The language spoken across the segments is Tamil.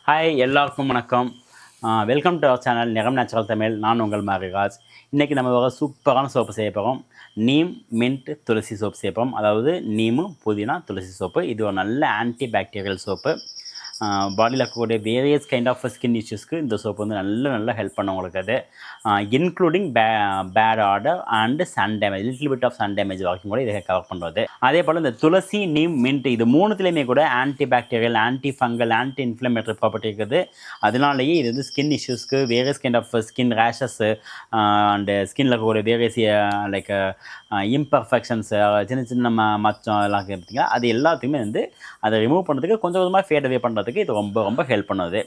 ஹாய் எல்லாருக்கும் வணக்கம். வெல்கம் டு அவர் சேனல் நிறம் நேச்சுரல் தமிழ். நான் உங்கள் மாரிராஜ். இன்றைக்கி நம்ம ஒரு சூப்பரான சோப்பு செய்ய போகிறோம். நீம் மின்ட் துளசி சோப்பு செய்ய போகிறோம். அதாவது நீமு புதினா துளசி சோப்பு. இது ஒரு நல்ல ஆன்டி பாக்டீரியல் சோப்பு. பாடியில் இருக்கக்கூடிய வேரியஸ் கைண்ட் ஆஃப் ஸ்கின் இஷ்யூஸ்க்கு இந்த சோப்பு வந்து நல்ல ஹெல்ப் பண்ணும் உங்களுக்கு. அது including bad odour and sun damage, little bit of sun damage வரைக்கும் கூட இதை கவர் பண்ணுறது. அதே போல் இந்த துளசி நீம் மின்ட் இது மூணுத்துலேயுமே கூட anti bacterial, anti fungal, anti inflammatory property இருக்குது. அதனாலேயே இது வந்து ஸ்கின் இஷ்யூஸ்க்கு, various kind of skin rashes and ஸ்கின்னில் இருக்கக்கூடிய வேரியஸ் லைக் இம்பர்ஃபெக்ஷன்ஸு, சின்ன மச்சம் எல்லாம் பார்த்தீங்கன்னா அது எல்லாத்தையுமே வந்து அதை ரிமூவ் பண்ணுறதுக்கு கொஞ்சம் கொஞ்சமாக ஃபேட் அவே பண்ணுறதுக்கு இது ரொம்ப ஹெல்ப் பண்ணுது.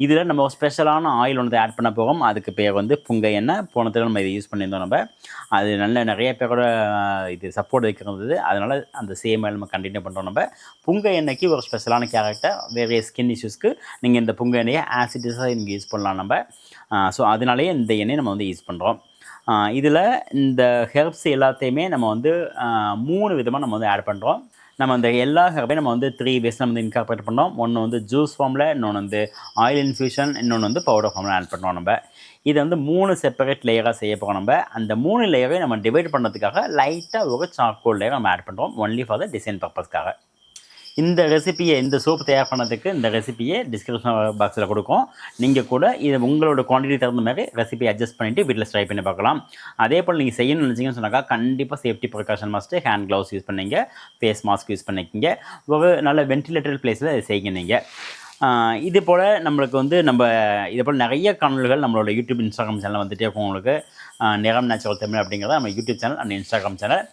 இதில் நம்ம ஸ்பெஷலான ஆயில் ஒன்று ஆட் பண்ண போகிறோம். அதுக்கு பேர் வந்து புங்கை எண்ணெய். போன தடவை நம்ம இதை யூஸ் பண்ணியிருந்தோம். நம்ம அது நிறைய பேரோட இது சப்போர்ட் வைக்கிறது. அதனால் அந்த சேம் ஆயில் நம்ம கண்டினியூ பண்ணுறோம். நம்ம புங்கை எண்ணெய்க்கு ஒரு ஸ்பெஷலான கேரக்டர், வேறு ஸ்கின் இஷ்யூஸ்க்கு நீங்கள் இந்த புங்கை எண்ணெயை ஆசிடிஸாக நீங்கள் யூஸ் பண்ணலாம் நம்ம. ஸோ அதனாலேயே இந்த எண்ணெயை நம்ம வந்து யூஸ் பண்ணுறோம். இதில் இந்த ஹெர்ப்ஸ் எல்லாத்தையுமே நம்ம வந்து 3 விதமாக நம்ம வந்து ஆட் பண்ணுறோம். நம்ம அந்த எல்லா ஹெர்பையும் நம்ம வந்து 3 வேஸ் நம்ம வந்து இன்கார்பரேட் பண்ணோம். ஒன்று வந்து ஜூஸ் ஃபார்மில், இன்னொன்று வந்து ஆயில் இன்ஃப்யூஷன், இன்னொன்று வந்து பவுடர் ஃபார்மில் ஆட் பண்ணுறோம். நம்ம இதை வந்து 3 செப்பரேட் லேயராக செய்ய போகிறோம். நம்ம அந்த 3 லேயரையும் நம்ம டிவைட் பண்ணுறதுக்காக லைட்டாக ஒரு சார்கோல் லேயர் நம்ம ஆட் பண்ணுறோம், ஒன்லி ஃபார் த டிசைன் பர்பஸ்க்காக. இந்த ரெசிப்பியை, இந்த சோப்பு தயார் பண்ணதுக்கு இந்த ரெசிப்பியை டிஸ்கிரிப்ஷன் பாக்ஸில் கொடுக்கும். நீங்கள் கூட இது உங்களோட குவான்டிட்டி தகுந்த மாதிரி ரெசிபி அட்ஜஸ்ட் பண்ணிவிட்டு வீட்டில் ட்ரை பண்ணி பார்க்கலாம். அதே போல் நீங்கள் செய்யணும்னு நினச்சிங்கன்னு சொன்னாக்கா கண்டிப்பாக safety precaution must hand gloves use பண்ணிங்க, ஃபேஸ் மாஸ்க் யூஸ் பண்ணிக்கிங்க, ஒரு நல்ல வென்டிலேட்டட் பிளேஸில் செய்யுங்க. நீங்கள் இது போல் நம்மளுக்கு வந்து இதே போல் நிறைய காணொலிகள் நம்மளோட யூடியூப், இன்ஸ்டாகிராம் சேனலில் வந்துகிட்டே இருக்கும். உங்களுக்கு நிறம் நேச்சுரல் தமிழ் அப்படிங்கிறத நம்ம YouTube channel and Instagram channel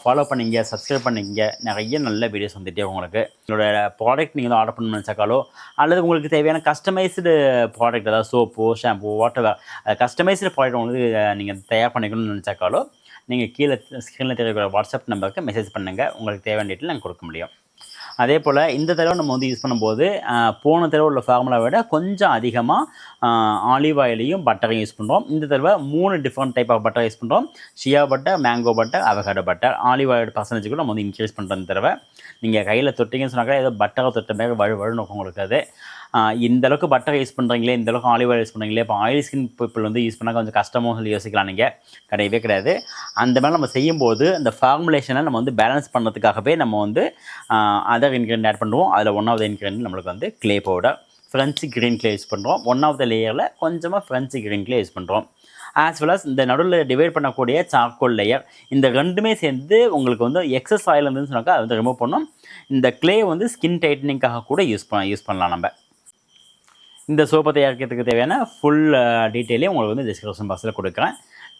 follow பண்ணிங்க, சப்ஸ்கிரைப் பண்ணிங்க. நிறைய நல்ல வீடியோஸ் வந்துகிட்டே உங்களுக்கு. உங்களோட ப்ராடக்ட் நீங்கள் ஆர்டர் பண்ணணும்னு நினச்சாக்காலோ, அல்லது உங்களுக்கு தேவையான கஸ்டமைஸ்டு ப்ராடக்ட், அதாவது soap, shampoo, water, customised product உங்களுக்கு நீங்கள் தயார் பண்ணிக்கணும்னு நினச்சாக்காலோ, நீங்கள் கீழே ஸ்க்ரீனில் தெரியக்கூடிய வாட்ஸ்அப் நம்பருக்கு மெசேஜ் பண்ணுங்கள். உங்களுக்கு தேவையான டீட்டெயில் நாங்கள் கொடுக்க முடியும். அதே போல் இந்த தடவை நம்ம வந்து யூஸ் பண்ணும்போது போன தடவை உள்ள ஃபார்முலா விட கொஞ்சம் அதிகமாக ஆலிவ் ஆயிலையும் பட்டரையும் யூஸ் பண்ணுறோம். இந்த தடவை 3 different type of butter use பண்ணுறோம். Shea butter, mango butter, avocado butter. Olive oil percentage கூட நம்ம வந்து இன்க்ரீஸ் பண்ணுறோம். இந்த தடவை நீங்கள் கையில் தொட்டிங்கன்னு சொன்னாக்கா ஏதோ பட்டரை தொட்ட மாதிரி வழுன்னு உங்களுக்கு. அது இந்தளவுக்கு பட்டர் யூஸ் பண்ணுறீங்களே, இந்தளவுக்கு ஆலிவ் ஆயில் யூஸ் பண்ணுறீங்களே, இப்போ ஆயில் ஸ்கின் பீப்புள் வந்து யூஸ் பண்ணால் கொஞ்சம் கஷ்டமோ சொல்லி யோசிக்கலாம். நீங்கள் கிடையவே கிடையாது. அந்த மாதிரி நம்ம செய்யும்போது அந்த ஃபார்முலேஷனை நம்ம வந்து பேலன்ஸ் பண்ணுறதுக்காகவே நம்ம வந்து அதர் இன்க்ரீடியன்ட் ஆட் பண்ணுவோம். அதில் ஒன் ஆஃப் த இன்க்ரீடியன்ட் நம்மளுக்கு வந்து clay powder, French green clay use பண்ணுறோம். ஒன் ஆஃப் த லேயரில் கொஞ்சமாக ஃப்ரெஞ்சு க்ரீன் க்ளே யூஸ் பண்ணுறோம். ஆஸ் வெல் அஸ் இந்த நடுவில் டிவைட் பண்ணக்கூடிய சார்கோல் லேயர். இந்த ரெண்டுமே சேர்ந்து உங்களுக்கு வந்து எக்ஸஸ் ஆயில் இருந்துன்னு சொன்னாக்கா அதை வந்து ரிமூவ் பண்ணோம். இந்த க்ளே வந்து ஸ்கின் டைட்டனிங்காக கூட யூஸ் பண்ணலாம். நம்ம இந்த சோப்பை தயாரிக்கிறதுக்கு தேவையான ஃபுல் டீட்டெயிலையும் உங்களுக்கு வந்து டிஸ்கிரிப்ஷன் பாக்ஸில் கொடுக்குறேன்.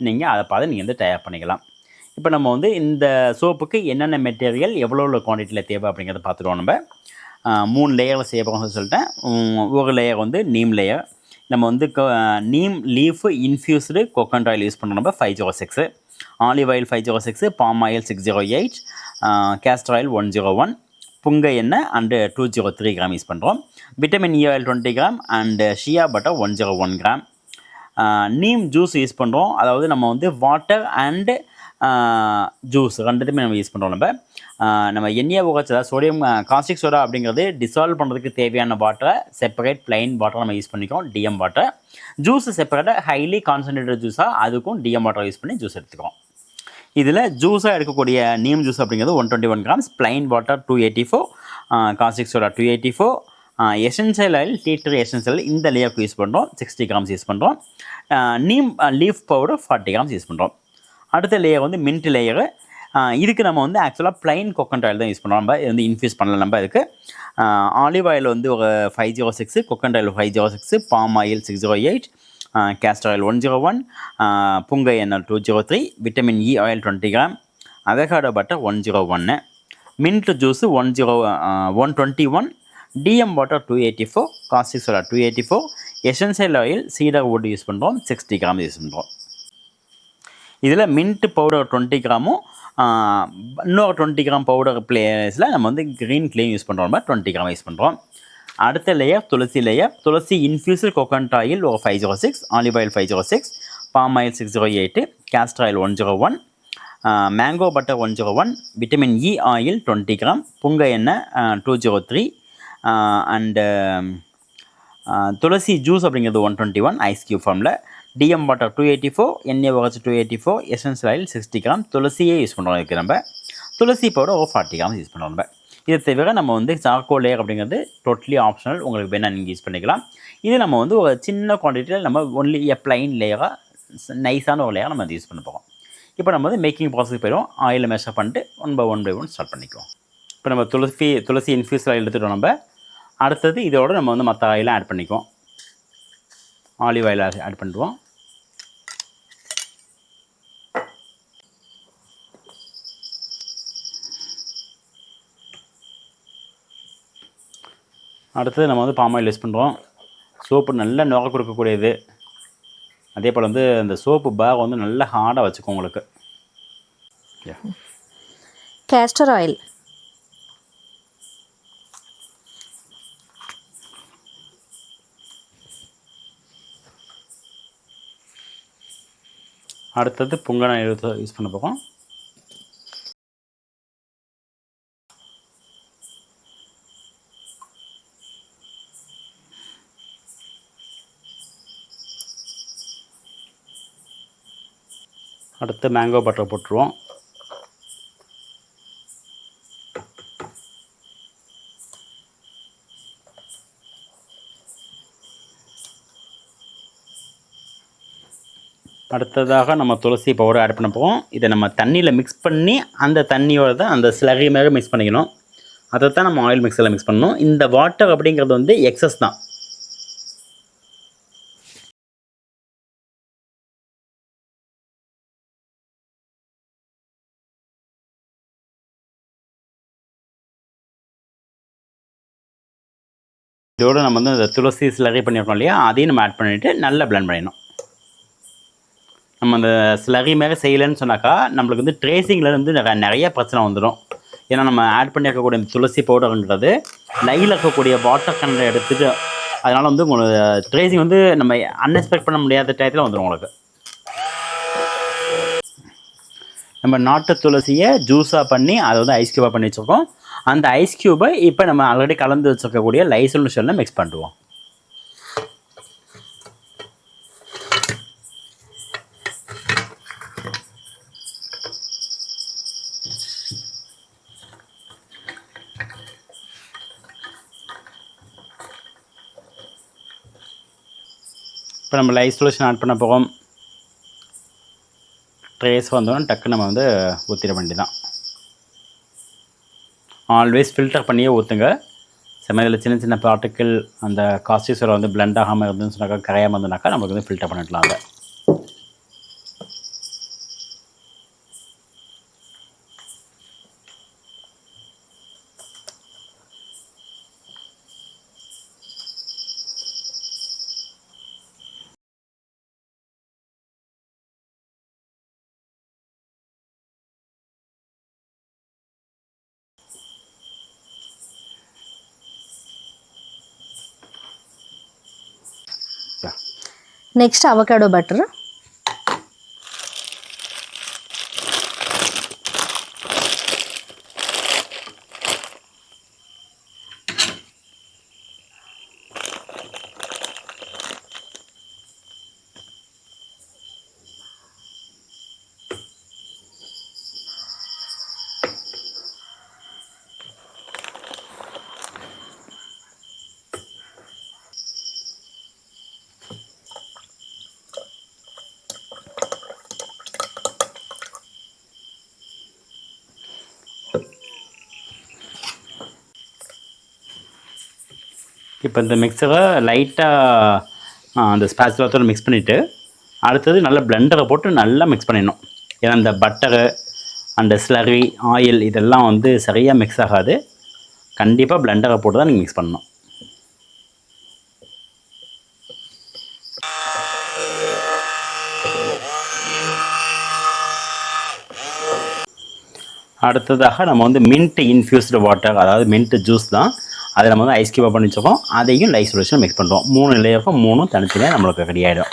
நீங்கள் அதை பார்த்து நீங்கள் வந்து தயார் பண்ணிக்கலாம். இப்போ நம்ம வந்து இந்த சோப்புக்கு என்னென்ன மெட்டீரியல் எவ்வளோ குவான்டிட்டியில் தேவை அப்படிங்கிறத பார்த்துருவோம். நம்ம 3 லேயரில் செய்ய போகிறோம்னு சொல்லிட்டேன். ஒரு லேயர் வந்து நீம் லேயர். நம்ம வந்து neem leaf infused coconut oil use பண்ணுறோம். நம்ம 506, olive oil 506, palm oil 608, castor oil 101, புங்கை எண்ணெய் அண்டு 203 கிராம் யூஸ் பண்ணுறோம். Vitamin E oil 20 gram and Shia butter 101 gram. Neem juice use பண்ணுறோம். அதாவது நம்ம வந்து வாட்டர் அண்டு ஜூஸ் ரெண்டுத்துமே நம்ம யூஸ் பண்ணுறோம். நம்ம எண்ணெயை உகச்சதா சோடியம் காஸ்டிக் சோடா அப்படிங்கிறது டிசால்வ் பண்ணுறதுக்கு தேவையான வாட்டரை செப்பரேட் பிளைன் வாட்டர் நம்ம யூஸ் பண்ணிக்கிறோம், டிஎம் வாட்டர். ஜூஸ் செப்பரேட்டாக ஹைலி கான்சன்ட்ரேட்டட் ஜூஸாக அதுக்கும் டிஎம் வாட்டர் யூஸ் பண்ணி ஜூஸ் எடுத்துக்கிறோம். இதில் ஜூஸாக எடுக்கக்கூடிய நீம் ஜூஸ் அப்படிங்கிறது 121 grams, plain water 284, caustic soda 284, essential oil tea tree essential இந்த லேயருக்கு யூஸ் பண்ணுறோம், 60 கிராம்ஸ் யூஸ் பண்ணுறோம். Neem leaf powder 40 grams use பண்ணுறோம். அடுத்த லேயர் வந்து மின்ட் லேயரு. இதுக்கு நம்ம வந்து ஆக்சுவலாக பிளைன் கோகனட் ஆயில் தான் யூஸ் பண்ணுறோம். நம்ம இது வந்து இன்ஃப்யூஸ் பண்ணலாம். நம்ம இதுக்கு ஆலிவ் ஆயில் வந்து ஒரு 506, coconut oil 506, palm oil 608, castor oil 101, புங்கை எண்ணெய் 203, vitamin E oil 20 gram, avocado butter 101, mint juice 121, DM water 284, caustic soda 284, essential oil cedar wood use பண்ணுறோம், 60 கிராம் யூஸ் பண்ணுறோம். இதில் மின்ட் பவுடர் 20 கிராமும் இன்னொரு 20 கிராம் பவுடர் பிளேஸில் நம்ம வந்து க்ரீன் க்ளே யூஸ் பண்ணுறோம், 20 கிராம் யூஸ் பண்ணுறோம். அடுத்த லேயர் துளசி லேயர். துளசி இன்ஃப்யூஸ்டு கோகனட் ஆயில் ஒரு 506, olive oil 506, palm oil 608, castor oil 101, mango butter 101, vitamin E oil 20 gram, புங்கை எண்ணெய் 203, அண்டு துளசி ஜூஸ் அப்படிங்கிறது 121 ஐஸ் கியூப் ஃபார்மில், DM water 284, NaOH 284, essential oil 60 gram, துளசியே யூஸ் பண்ணுறோம். இதுக்கு நம்ம துளசி பவுடர் ஒரு 40 கிராம் யூஸ் பண்ணுறோம். நம்ம இதை தவிர நம்ம வந்து சார்கோல் லேயர் அப்படிங்கிறது டோட்டலி ஆப்ஷனல், உங்களுக்கு வேணால் நீங்கள் யூஸ் பண்ணிக்கலாம். இது நம்ம வந்து ஒரு சின்ன குவான்டிட்டியில் நம்ம ஒன்லி பிளைன் லேயராக நைஸான ஒரு லேயர் நம்ம யூஸ் பண்ண போகிறோம். இப்போ நம்ம வந்து மேக்கிங் ப்ராசஸ்க்கு போயிடும். ஆயிலை மெஷர் பண்ணிட்டு ஒன் பை ஒன் ஸ்டார்ட் பண்ணிக்குவோம். இப்போ நம்ம துளசி இன்ஃப்யூஸ் ஆயில் எடுத்துகிட்டோம். நம்ம அடுத்தது இதோட நம்ம வந்து மற்ற ஆயிலை ஆட் பண்ணிக்குவோம். ஆலிவ் ஆயில் ஆட் பண்ணிடுவோம். அடுத்தது நம்ம வந்து பாம் ஆயில் யூஸ் பண்ணுறோம். சோப்பு நல்லா நுர கொடுக்கக்கூடியது. அதே போல் வந்து இந்த சோப்பு பேக் வந்து நல்லா ஹார்டாக வச்சுக்கோங்க உங்களுக்கு. கேஸ்டர் ஆயில், அடுத்தது புங்கன யூஸ் பண்ண போகிறோம். அடுத்து மேங்கோ பட்டர் போட்டுருவோம். அடுத்ததாக நம்ம துளசி பவுடர் ஆட் பண்ண போகிறோம். இதை நம்ம தண்ணியில் மிக்ஸ் பண்ணி அந்த தண்ணியோட தான் அந்த ஸ்லரி மேலே மிக்ஸ் பண்ணிக்கணும். அதை தான் நம்ம ஆயில் மிக்ஸில் மிக்ஸ் பண்ணணும். இந்த வாட்டர் அப்படிங்கிறது வந்து எக்ஸஸ் தான். இதோடு நம்ம வந்து அந்த துளசி ஸ்லரி பண்ணியிருக்கோம் இல்லையா, அதையும் நம்ம ஆட் பண்ணிவிட்டு நல்லா பிளெண்ட் பண்ணிடணும். நம்ம அந்த ஸ்லரி மேலே செய்யலைன்னு சொன்னாக்கா நம்மளுக்கு வந்து ட்ரேசிங்லேருந்து நிறைய பிரச்சனை வந்துடும். ஏன்னா நம்ம ஆட் பண்ணியிருக்கக்கூடிய இந்த துளசி பவுடர்ன்றது லைவில் இருக்கக்கூடிய வாட்டர் கண்டை எடுத்துட்டு, அதனால் வந்து உங்களுக்கு ட்ரேசிங் வந்து நம்ம அன்எக்ஸ்பெக்ட் பண்ண முடியாத டயத்தில் வந்துடும் உங்களுக்கு. நம்ம நாட்டு துளசியை ஜூஸாக பண்ணி அதை வந்து ஐஸ் க்யூபாக பண்ணி வச்சுருக்கோம். அந்த ஐஸ் க்யூபை இப்போ நம்ம ஆல்ரெடி கலந்து வச்சுருக்கக்கூடிய லைசோல் சொல்லில் மிக்ஸ் பண்ணுவோம். இப்போ நம்ம லைஸ் சொல்யூஷன் ஆட் பண்ண போகிறோம். ட்ரேஸ் வந்தோன்னா டக்கு நம்ம வந்து ஊற்றிட வேண்டியதான். ஆல்வேஸ் ஃபில்டர் பண்ணியே ஊற்றுங்க. சமையலில் சின்ன சின்ன பார்ட்டிக்கிள் அந்த காஸ்டிக்ஸில் வந்து பிளெண்ட் ஆகாமல் இருந்துன்னு சொன்னாக்கா, கரையாமல் இருந்ததுனாக்கா நமக்கு வந்து ஃபில்டர் பண்ணிடலாம். அதை நெக்ஸ்ட் அவகாடோ பட்டர், இப்போ இந்த மிக்சரை லைட்டாக அந்த ஸ்பேச்சுலாத்தோடு மிக்ஸ் பண்ணிவிட்டு அடுத்தது நல்லா பிளெண்டரை போட்டு நல்லா மிக்ஸ் பண்ணிடணும். ஏன்னா இந்த பட்டரு அந்த ஸ்லரி ஆயில் இதெல்லாம் வந்து சரியாக மிக்ஸ் ஆகாது. கண்டிப்பாக பிளெண்டரை போட்டு தான் நீங்கள் மிக்ஸ் பண்ணணும். அடுத்ததாக நம்ம வந்து மின்ட் இன்ஃப்யூஸ்டு வாட்டர், அதாவது மின்ட் ஜூஸ் தான், அதை நம்ம வந்து ஐஸ் க்யூபாக பண்ணி வச்சுக்கோம். அதையும் லைஸ் சொல்யூஷன் மிக்ஸ் பண்ணுறோம். 3 லேயருக்கும் 3 தனித்தனியாக நம்மளுக்கு ரெடி ஆகிடும்.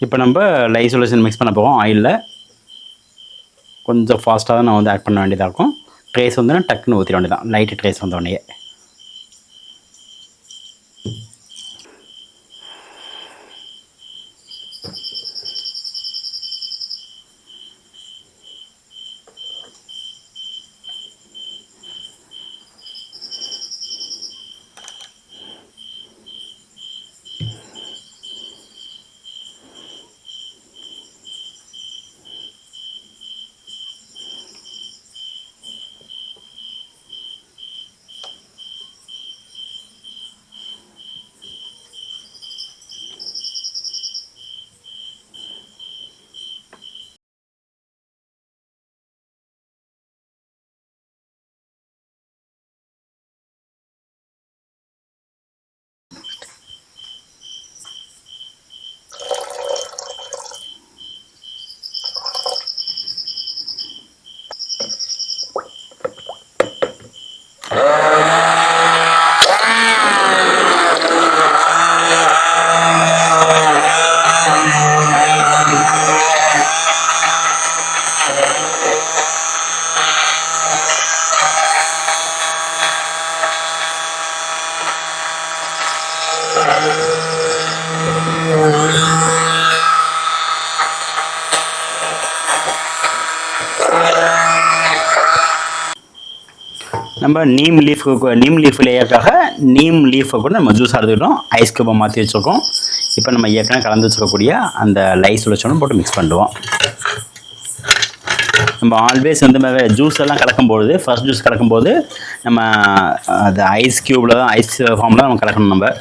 இப்போ நம்ம லைவ் சொல்யூஷன் மிக்ஸ் பண்ண போகிறோம் ஆயிலில். கொஞ்சம் ஃபாஸ்ட்டாக தான் நான் வந்து ஆட் பண்ண வேண்டியதாக இருக்கும். ட்ரேஸ் வந்து நான் டக்குன்னு ஊற்றிட வேண்டியதான் லைட்டு ட்ரேஸ் வந்தோடனே. நம்ம நீம் லீஃப் லேயருக்காக நீம் லீஃபை கூட நம்ம ஜூஸ் எடுத்துக்கிட்டோம். ஐஸ் கியூபை மாற்றி வச்சுருக்கோம். இப்போ நம்ம ஏற்கனவே கலந்து வச்சுருக்கக்கூடிய அந்த லைஸ் சொல்யூஷனும் போட்டு மிக்ஸ் பண்ணுவோம். நம்ம ஆல்வேஸ் வந்து ஜூஸ் எல்லாம் கலக்கும்போது ஃபர்ஸ்ட் ஜூஸ் கலக்கும்போது நம்ம அது ஐஸ் க்யூப்பில் தான் ஐஸ் ஃபார்மில் தான் நம்ம கலக்கணும் நம்ம.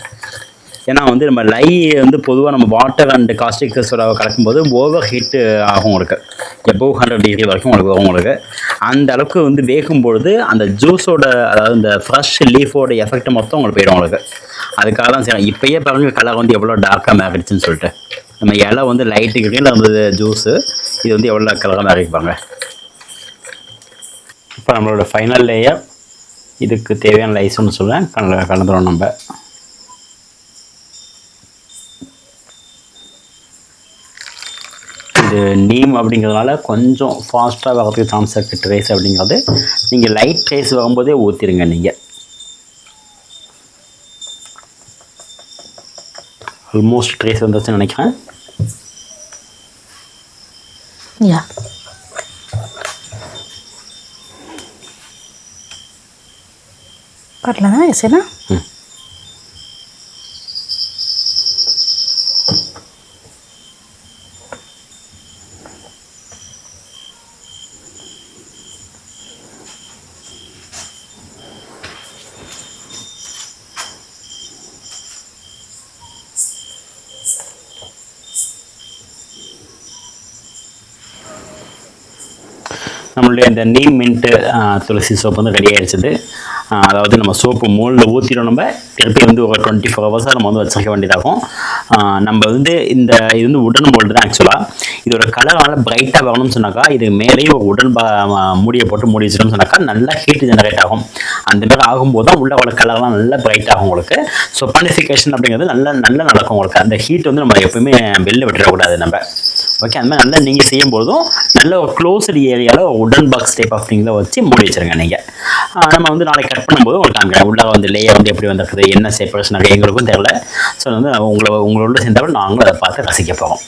ஏன்னா வந்து நம்ம லை வந்து பொதுவாக நம்ம வாட்டர் அண்ட் காஸ்டிக் சோடாவை கலக்கும்போது ஓவர் ஹீட்டு ஆகும் உங்களுக்கு. எப்போ 100 டிகிரி வரைக்கும் உங்களுக்கு வரும் உங்களுக்கு. அந்த அளவுக்கு வந்து வேகும்பொழுது அந்த ஜூஸோட அதாவது இந்த ஃப்ரெஷ் லீஃபோட எஃபெக்ட் மொத்தம் உங்களுக்கு போயிடும் உங்களுக்கு. அதுக்காக தான் சரி இப்போயே பாருங்க கலர் வந்து எவ்வளோ டார்க்காக மாறிடுச்சுன்னு சொல்லிட்டு. நம்ம இலை வந்து லைட்டு கிரீனில் இருந்தது ஜூஸு, இது வந்து எவ்வளோ கலராக மாறிப்பாங்க. இப்போ நம்மளோட ஃபைனல் லேயர் இதுக்கு தேவையான லைஸ்ன்னு சொல்லுவேன் கலந்துடும் நம்ம. இது நீம் அப்படிங்கிறதுனால கொஞ்சம் ஃபாஸ்ட்டாக வரதுக்கு சான்ஸ் இருக்குது. ட்ரேஸ் அப்படிங்கிறது நீங்கள் லைட் ட்ரேஸ் வரும்போதே ஊற்றிடுங்க நீங்கள். ஆல்மோஸ்ட் ட்ரேஸ் வந்துச்சுன்னு நினைக்கிறேன். யா करला ना ऐसे ना. நம்மளுடைய இந்த நீம் மின்ட்டு துளசி சோப்பு வந்து ரெடி ஆகிடுச்சிது. அதாவது நம்ம சோப்பு மோல்டில் ஊற்றிடும். நம்ம திருப்பி வந்து ஒரு 24 ஹவர்ஸாக நம்ம வந்து வச்சுருக்க வேண்டியதாகும். நம்ம வந்து இது வந்து உடன் மோல்டு தான் ஆக்சுவலாக. இதோட கலர் நல்லா பிரைட்டாக வரணும்னு சொன்னாக்கா இது மேலேயே ஒரு உடன் மூடியை போட்டு மூடி வச்சிட்டோம்னு சொன்னாக்கா நல்லா ஹீட் ஜெனரேட் ஆகும். அந்தமாதிரி ஆகும்போது தான் உள்ள உள்ள கலர்லாம் நல்லா பிரைட் ஆகும் உங்களுக்கு. ஸோ பனிஃபிகேஷன் அப்படிங்கிறது நல்லா நடக்கும் உங்களுக்கு. அந்த ஹீட் வந்து நம்ம எப்பவுமே வெளில விட்டுறக்கூடாது நம்ம. ஓகே, அந்த மாதிரி நல்லா நீங்கள் செய்யும்போதும் நல்ல ஒரு க்ளோஸ்டு ஏரியாவில் உடன் பாக்ஸ் டைப் ஆஃப் திங்கில் வச்சு மூடி வச்சுருங்க நீங்கள். நம்ம வந்து நாளைக்கு கட் பண்ணும்போது உங்களுக்கு காமிக்கிறேன் உள்ளே வந்து லேயர் வந்து எப்படி வந்துருக்குது, என்ன செப்பரேஷன் எங்களுக்கும் தெரியல. ஸோ வந்து உங்களோட சேர்ந்தவரை நாங்களும் அதை பார்த்து ரசிக்க போகிறோம்.